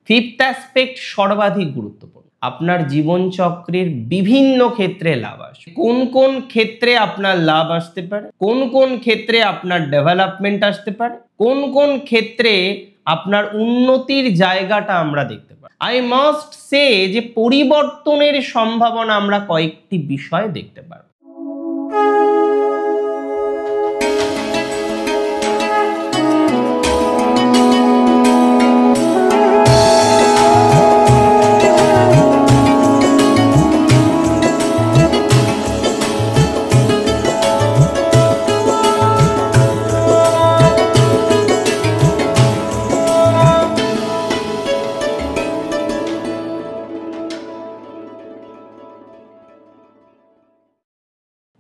Fifth aspect সর্বাধিক গুরুত্বপূর্ণ। আপনার জীবনচক্রের বিভিন্ন ক্ষেত্রে লাভ আসবে। কোন কোন ক্ষেত্রে আপনার লাভ আসতে পারে, কোন কোন ক্ষেত্রে আপনার ডেভেলপমেন্ট আসতে পারে, কোন কোন ক্ষেত্রে আপনার উন্নতির জায়গাটা আমরা দেখতে পাই। আই মাস্ট সে যে পরিবর্তনের সম্ভাবনা আমরা কয়েকটি বিষয় দেখতে পারব।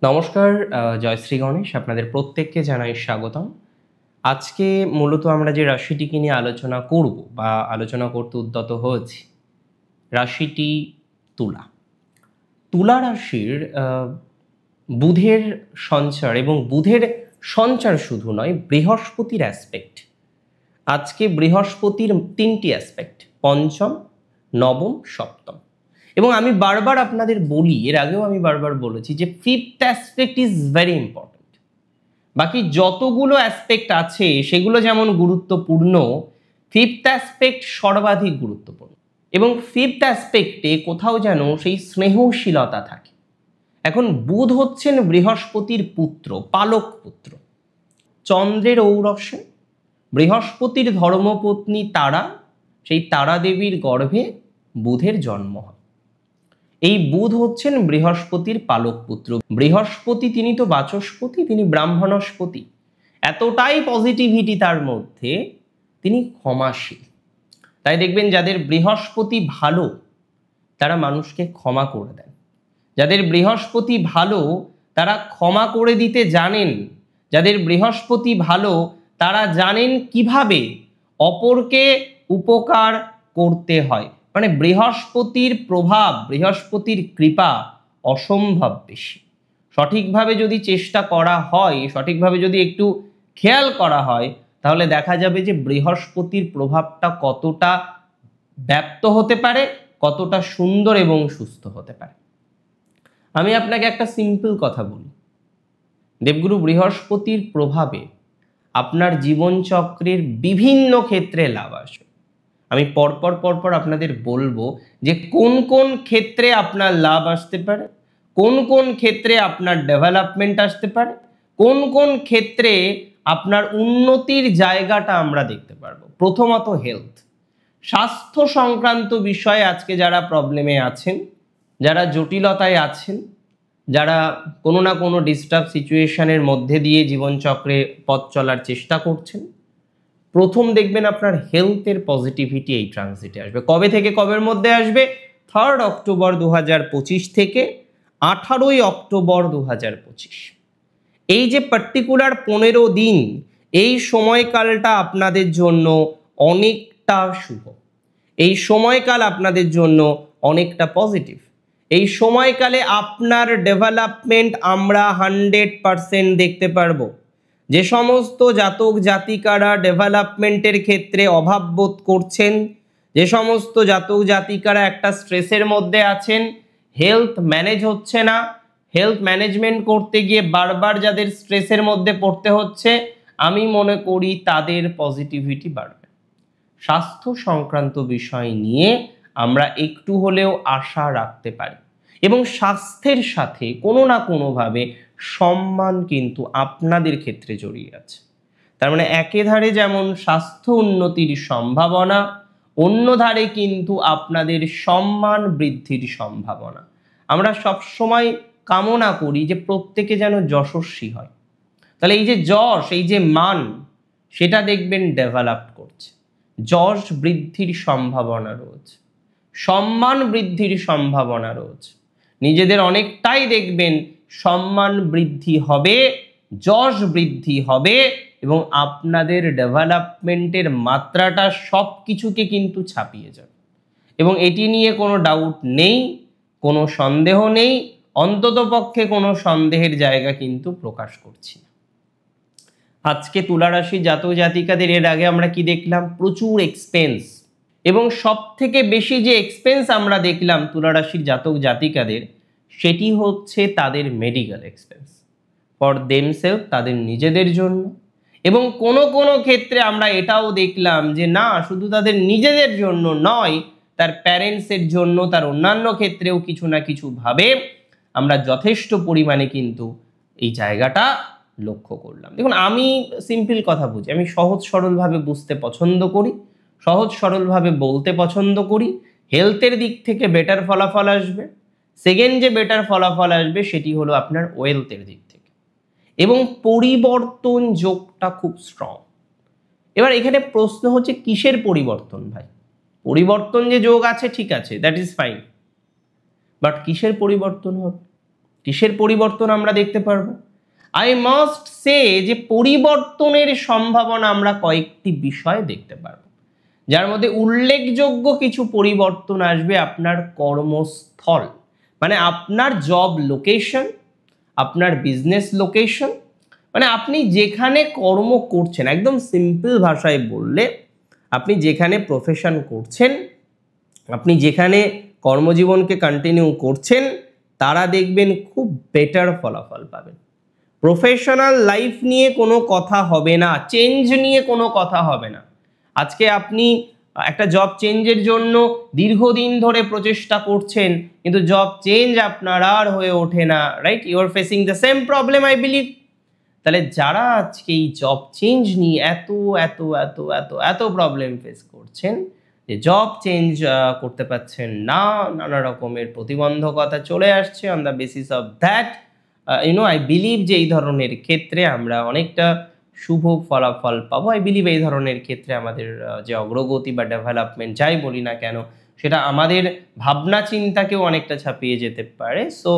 নমস্কার, জয়শ্রী গণেশ, আপনাদের প্রত্যেককে জানাই স্বাগতম। আজকে মূলত আমরা যে রাশিটিকে নিয়ে আলোচনা করব বা আলোচনা করতে উদ্যত হয়েছি, রাশিটি তুলা। তুলা রাশির বুধের সঞ্চার, এবং বুধের সঞ্চার শুধু নয়, বৃহস্পতির অ্যাসপেক্ট। আজকে বৃহস্পতির তিনটি অ্যাসপেক্ট, পঞ্চম, নবম, সপ্তম। এবং আমি বারবার আপনাদের বলি, এর আগেও আমি বারবার বলেছি যে fifth aspect is very important. বাকি যতগুলো অ্যাসপেক্ট আছে সেগুলো যেমন গুরুত্বপূর্ণ, ফিফথ অ্যাসপেক্ট সর্বাধিক গুরুত্বপূর্ণ। এবং ফিফথ অ্যাসপেক্টে কোথাও যেন সেই স্নেহশীলতা থাকে। এখন বুধ হচ্ছেন বৃহস্পতির পুত্র, পালক পুত্র, চন্দ্রের ঔরসে, বৃহস্পতির ধর্মপত্নী তারা, সেই তারা দেবীর গর্ভে বুধের জন্ম হয়। এই বুধ হচ্ছেন বৃহস্পতির পালক পুত্র। বৃহস্পতি তিনি তো বাচস্পতি, তিনি ব্রাহ্মণস্পতি। এতটাই পজিটিভিটি তার মধ্যে, তিনি ক্ষমাশীল। তাই দেখবেন যাদের বৃহস্পতি ভালো তারা মানুষকে ক্ষমা করে দেন। যাদের বৃহস্পতি ভালো তারা ক্ষমা করে দিতে জানেন। যাদের বৃহস্পতি ভালো তারা জানেন কিভাবে অপরকে উপকার করতে হয়। মানে বৃহস্পতির প্রভাব, বৃহস্পতির কৃপা অসম্ভব বেশি। সঠিকভাবে যদি চেষ্টা করা হয়, সঠিকভাবে যদি একটু খেয়াল করা হয়, তাহলে দেখা যাবে যে বৃহস্পতির প্রভাবটা কতটা ব্যাপ্ত হতে পারে, কতটা সুন্দর এবং সুস্থ হতে পারে। আমি আপনাকে একটা সিম্পল কথা বলি, দেবগুরু বৃহস্পতির প্রভাবে আপনার জীবনচক্রের বিভিন্ন ক্ষেত্রে লাভ আসবে। আমি পরপর আপনাদের বলবো যে কোন কোন ক্ষেত্রে আপনার লাভ আসতে পারে, কোন কোন ক্ষেত্রে আপনার ডেভেলপমেন্ট আসতে পারে, কোন কোন ক্ষেত্রে আপনার উন্নতির জায়গাটা আমরা দেখতে পারবো। প্রথমত হেলথ, স্বাস্থ্য সংক্রান্ত বিষয়ে আজকে যারা প্রবলেমে আছেন, যারা জটিলতায় আছেন, যারা কোনো না কোনো ডিস্টার্ব সিচুয়েশনের মধ্যে দিয়ে জীবনচক্রে পথ চলার চেষ্টা করছেন, প্রথম দেখবেন আপনার হেলথের পজিটিভিটি এই ট্রানজিটে আসবে। কবে থেকে কবের মধ্যে আসবে? 3 অক্টোবর 2025 থেকে 18 অক্টোবর 2025। এই যে পার্টিকুলার 15 দিন, এই সময়কালটা আপনাদের জন্য অনেকটা শুভ। এই সময়কাল আপনাদের জন্য অনেকটা পজিটিভ। এই সময়কালে আপনার ডেভেলপমেন্ট আমরা 100% দেখতে পারবো। যে সমস্ত জাতক জাতিকারা ডেভেলপমেন্টের ক্ষেত্রে অভাব বোধ করছেন, যে সমস্ত জাতক জাতিকারা একটা স্ট্রেসের মধ্যে আছেন, হেলথ ম্যানেজ হচ্ছে না, হেলথ ম্যানেজমেন্ট করতে গিয়ে বারবার যাদের স্ট্রেসের মধ্যে পড়তে হচ্ছে, আমি মনে করি তাদের পজিটিভিটি বাড়বে। স্বাস্থ্য সংক্রান্ত বিষয় নিয়ে আমরা একটু হলেও আশা রাখতে পারি, এবং স্বাস্থ্যের সাথে কোনো না কোনোভাবে সম্মান কিন্তু আপনাদের ক্ষেত্রে জড়িয়ে আছে। তার মানে একে ধারে যেমন স্বাস্থ্য উন্নতির সম্ভাবনা, অন্য ধারে কিন্তু আপনাদের সম্মান বৃদ্ধির সম্ভাবনা। আমরা সবসময় কামনা করি যে প্রত্যেকে যেন যশস্বী হয়। তাহলে এই যে যশ, এই যে মান, সেটা দেখবেন ডেভেলপ করছে। যশ বৃদ্ধির সম্ভাবনা রয়েছে, সম্মান বৃদ্ধির সম্ভাবনা রয়েছে। নিজেদের অনেকটাই দেখবেন সম্মান বৃদ্ধি হবে, যশ বৃদ্ধি হবে, এবং আপনাদের ডেভেলপমেন্টের মাত্রাটা সব কিছুকে কিন্তু ছাপিয়ে যাবে। এবং এটি নিয়ে কোনো ডাউট নেই, কোনো সন্দেহ নেই, অন্ততপক্ষে কোনো সন্দেহের জায়গা কিন্তু প্রকাশ করছি না। আজকে তুলা রাশি জাতক জাতিকাদের এর আগে আমরা কি দেখলাম? প্রচুর এক্সপেন্স, এবং সব থেকে বেশি যে এক্সপেন্স আমরা দেখলাম তুলা রাশির জাতক জাতিকাদের, সেটি হচ্ছে তাদের মেডিকেল এক্সপেন্স ফর দেমসেলফ, তাদের নিজেদের জন্য। এবং কোনো কোনো ক্ষেত্রে আমরা এটাও দেখলাম যে না, শুধু তাদের নিজেদের জন্য নয়, তার প্যারেন্টসের জন্য, তার অন্যান্য ক্ষেত্রেও কিছু না কিছু ভাবে আমরা যথেষ্ট পরিমাণে কিন্তু এই জায়গাটা লক্ষ্য করলাম। দেখুন, আমি সিম্পল কথা বুঝি, আমি সহজ সরলভাবে বুঝতে পছন্দ করি, সহজ সরলভাবে বলতে পছন্দ করি। হেলথের দিক থেকে বেটার ফলাফল আসবে। সেকেন্ড যে বেটার ফলাফল আসবে সেটি হলো আপনার ওয়েলথের দিক থেকে, এবং পরিবর্তন যোগটা খুব স্ট্রং। এবার এখানে প্রশ্ন হচ্ছে কিসের পরিবর্তন ভাই? পরিবর্তন যে যোগ আছে ঠিক আছে, দ্যাট ইজ ফাইন, বাট কিসের পরিবর্তন হবে, কিসের পরিবর্তন আমরা দেখতে পারবো? আই মাস্ট সে যে পরিবর্তনের সম্ভাবনা আমরা কয়েকটি বিষয় দেখতে পারবো, যার মধ্যে উল্লেখযোগ্য কিছু পরিবর্তন আসবে আপনার কর্মস্থল, মানে আপনার জব লোকেশন, আপনার বিজনেস লোকেশন, মানে আপনি যেখানে কর্ম করছেন, একদম সিম্পল ভাষায় বললে আপনি যেখানে প্রফেশন করছেন, আপনি যেখানে কর্মজীবনকে কন্টিনিউ করছেন, তারা দেখবেন খুব বেটার ফলাফল পাবেন। প্রফেশনাল লাইফ নিয়ে কোনো কথা হবে না, চেঞ্জ নিয়ে কোনো কথা হবে না। আজকে আপনি একটা জব চেঞ্জের জন্য দীর্ঘদিন ধরে প্রচেষ্টা করছেন, কিন্তু জব চেঞ্জ আপনার আর হয়ে ওঠে না, right? You are facing the same problem, I believe. তাহলে যারা আজকে এই জব চেঞ্জ নিয়ে এত এত এত এত এত প্রবলেম ফেস করছেন, যে জব চেঞ্জ করতে পারছেন না, নানা রকমের প্রতিবন্ধকতা চলে আসছে, on the basis of that I believe যে এই ধরনের ক্ষেত্রে আমরা অনেকটা শুভ ফলাফল পাবো। আই বিলিভ এই ধরনের ক্ষেত্রে আমাদের যে অগ্রগতি বা ডেভেলপমেন্ট যাই বলি না কেন, সেটা আমাদের ভাবনা চিন্তাকেও অনেকটা ছাপিয়ে যেতে পারে। সো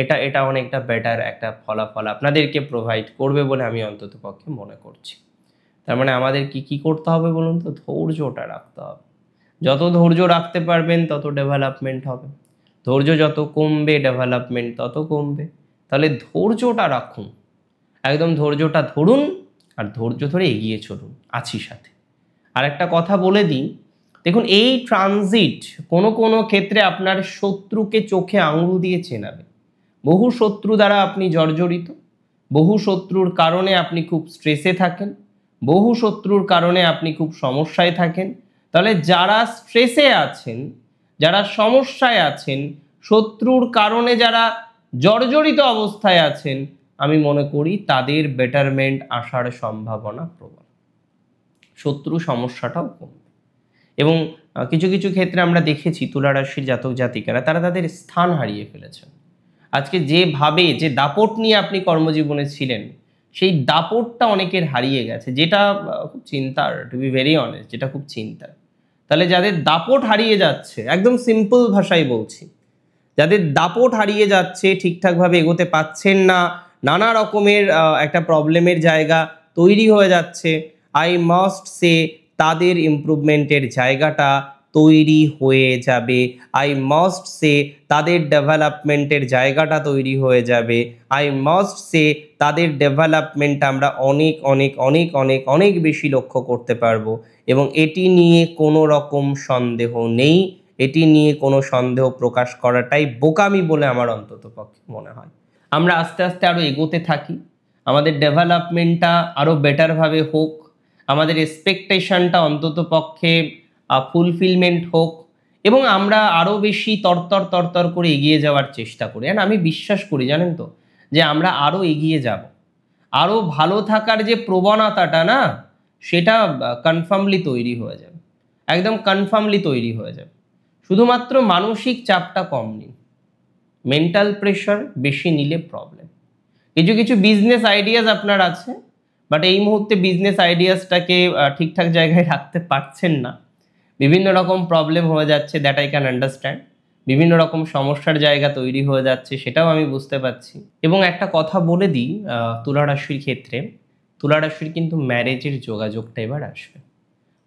এটা অনেকটা বেটার একটা ফলাফল আপনাদেরকে প্রোভাইড করবে বলে আমি অন্তত পক্ষে মনে করছি। তার মানে আমাদের কি করতে হবে বলুন তো? ধৈর্যটা রাখতে হবে। যত ধৈর্য রাখতে পারবেন তত ডেভেলপমেন্ট হবে, ধৈর্য যত কমবে ডেভেলপমেন্ট তত কমবে। তাহলে ধৈর্যটা রাখুন, একদম ধৈর্যটা ধরুন, আর ধৈর্য ধরে এগিয়ে চলুন, আছি সাথে। আর একটা কথা বলে দিই, দেখুন এই ট্রানজিট কোনো কোনো ক্ষেত্রে আপনার শত্রুকে চোখে আঙুল দিয়ে চেনাবে। বহু শত্রু দ্বারা আপনি জর্জরিত, বহু শত্রুর কারণে আপনি খুব স্ট্রেসে থাকেন, বহু শত্রুর কারণে আপনি খুব সমস্যায় থাকেন। তাহলে যারা স্ট্রেসে আছেন, যারা সমস্যায় আছেন, শত্রুর কারণে যারা জর্জরিত অবস্থায় আছেন, আমি মনে করি তাদের বেটারমেন্ট আসার সম্ভাবনা প্রবল, শত্রু সমস্যাটাও কমবে। এবং কিছু কিছু ক্ষেত্রে আমরা দেখেছি তুলা রাশির জাতক জাতিকারা তারা তাদের স্থান হারিয়ে ফেলেছেন। আজকে যেভাবে যে দাপট নিয়ে আপনি কর্মজীবনে ছিলেন, সেই দাপটটা অনেকের হারিয়ে গেছে, যেটা খুব চিন্তার, টু বি ভেরি অনেস্ট, যেটা খুব চিন্তার। তাহলে যাদের দাপট হারিয়ে যাচ্ছে, একদম সিম্পল ভাষায় বলছি, যাদের দাপট হারিয়ে যাচ্ছে, ঠিকঠাকভাবে এগোতে পাচ্ছেন না, নানা রকমের একটা প্রবলেমের জায়গা তৈরি হয়ে যাচ্ছে, আই মাস্ট সে তাদের ইমপ্রুভমেন্টের জায়গাটা তৈরি হয়ে যাবে। আই মাস্ট সে তাদের ডেভেলপমেন্টের জায়গাটা তৈরি হয়ে যাবে। আই মাস্ট সে তাদের ডেভেলপমেন্ট আমরা অনেক অনেক অনেক অনেক অনেক বেশি লক্ষ্য করতে পারবো, এবং এটি নিয়ে কোনো রকম সন্দেহ নেই। এটি নিয়ে কোনো সন্দেহ প্রকাশ করাটাই বোকামি বলে আমার অন্তত পক্ষে মনে হয়। আমরা আস্তে আস্তে আরও এগোতে থাকি, আমাদের ডেভেলপমেন্টটা আরও বেটারভাবে হোক, আমাদের এক্সপেকটেশনটা অন্তত পক্ষে ফুলফিলমেন্ট হোক, এবং আমরা আরও বেশি তরতর তরতর করে এগিয়ে যাওয়ার চেষ্টা করি। আর আমি বিশ্বাস করি, জানেন তো, যে আমরা আরও এগিয়ে যাব, আরও ভালো থাকার যে প্রবণতাটা না, সেটা কনফার্মলি তৈরি হয়ে যাবে, একদম কনফার্মলি তৈরি হয়ে যাবে। শুধুমাত্র মানসিক চাপটা কম নিন, মেন্টাল প্রেশার বেশি নিলে প্রবলেম। কিছু কিছু বিজনেস আইডিয়াস আপনার আছে, বাট এই মুহূর্তে বিজনেস আইডিয়াসটাকে ঠিকঠাক জায়গায় রাখতে পারছেন না, বিভিন্ন রকম প্রবলেম হয়ে যাচ্ছে, দ্যাট আই ক্যান আন্ডারস্ট্যান্ড। বিভিন্ন রকম সমস্যার জায়গা তৈরি হয়ে যাচ্ছে, সেটাও আমি বুঝতে পারছি। এবং একটা কথা বলে দিই, তুলা রাশির ক্ষেত্রে, তুলা রাশির কিন্তু ম্যারেজের যোগাযোগটা এবার আসবে।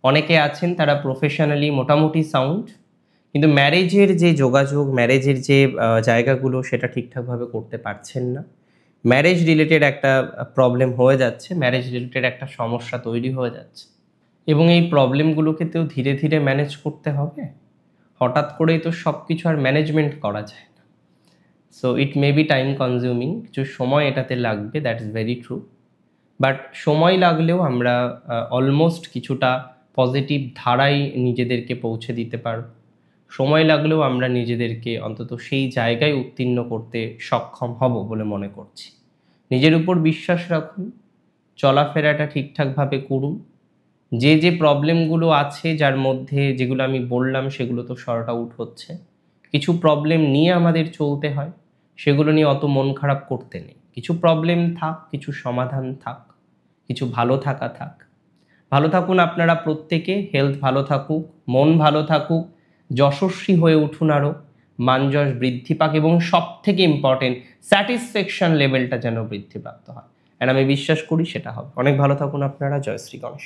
অনেকে আছেন তারা প্রফেশনালি মোটামুটি সাউন্ড, কিন্তু ম্যারেজের যে যোগাযোগ, ম্যারেজের যে জায়গাগুলো, সেটা ঠিকঠাকভাবে করতে পারছেন না। ম্যারেজ রিলেটেড একটা প্রবলেম হয়ে যাচ্ছে, ম্যারেজ রিলেটেড একটা সমস্যা তৈরি হয়ে যাচ্ছে। এবং এই প্রবলেমগুলোকেতেও ধীরে ধীরে ম্যানেজ করতে হবে। হঠাৎ করেই তো সব কিছু আর ম্যানেজমেন্ট করা যায় না। So it may be time consuming, কিছু সময় এটাতে লাগবে, that is very true. But সময় লাগলেও আমরা অলমোস্ট কিছুটা পজিটিভ ধারায় নিজেদেরকে পৌঁছে দিতে পারব। সময় লাগলেও আমরা নিজেদেরকে অন্তত সেই জায়গায় উত্তীর্ণ করতে সক্ষম হব বলে মনে করছি। নিজের উপর বিশ্বাস রাখুন, চলাফেরাটা ঠিকঠাকভাবে করুন। যে যে প্রবলেমগুলো আছে যার মধ্যে, যেগুলো আমি বললাম সেগুলো তো সর্ট আউট হচ্ছে। কিছু প্রবলেম নিয়ে আমাদের চলতে হয়, সেগুলো নিয়ে অত মন খারাপ করতে নেই। কিছু প্রবলেম থাক, কিছু সমাধান থাক, কিছু ভালো থাকা থাক। ভালো থাকুন আপনারা প্রত্যেকে, হেলথ ভালো থাকুক, মন ভালো থাকুক, যশস্বী হয়ে উঠুন আরও, মান-যশ বৃদ্ধি পাক এবং সবথেকে ইম্পর্টেন্ট স্যাটিসফ্যাকশন লেভেলটা যেন বৃদ্ধিপ্রাপ্ত হয়। আর আমি বিশ্বাস করি সেটা হবে। অনেক ভালো থাকুন আপনারা। জয় শ্রী গণেশ।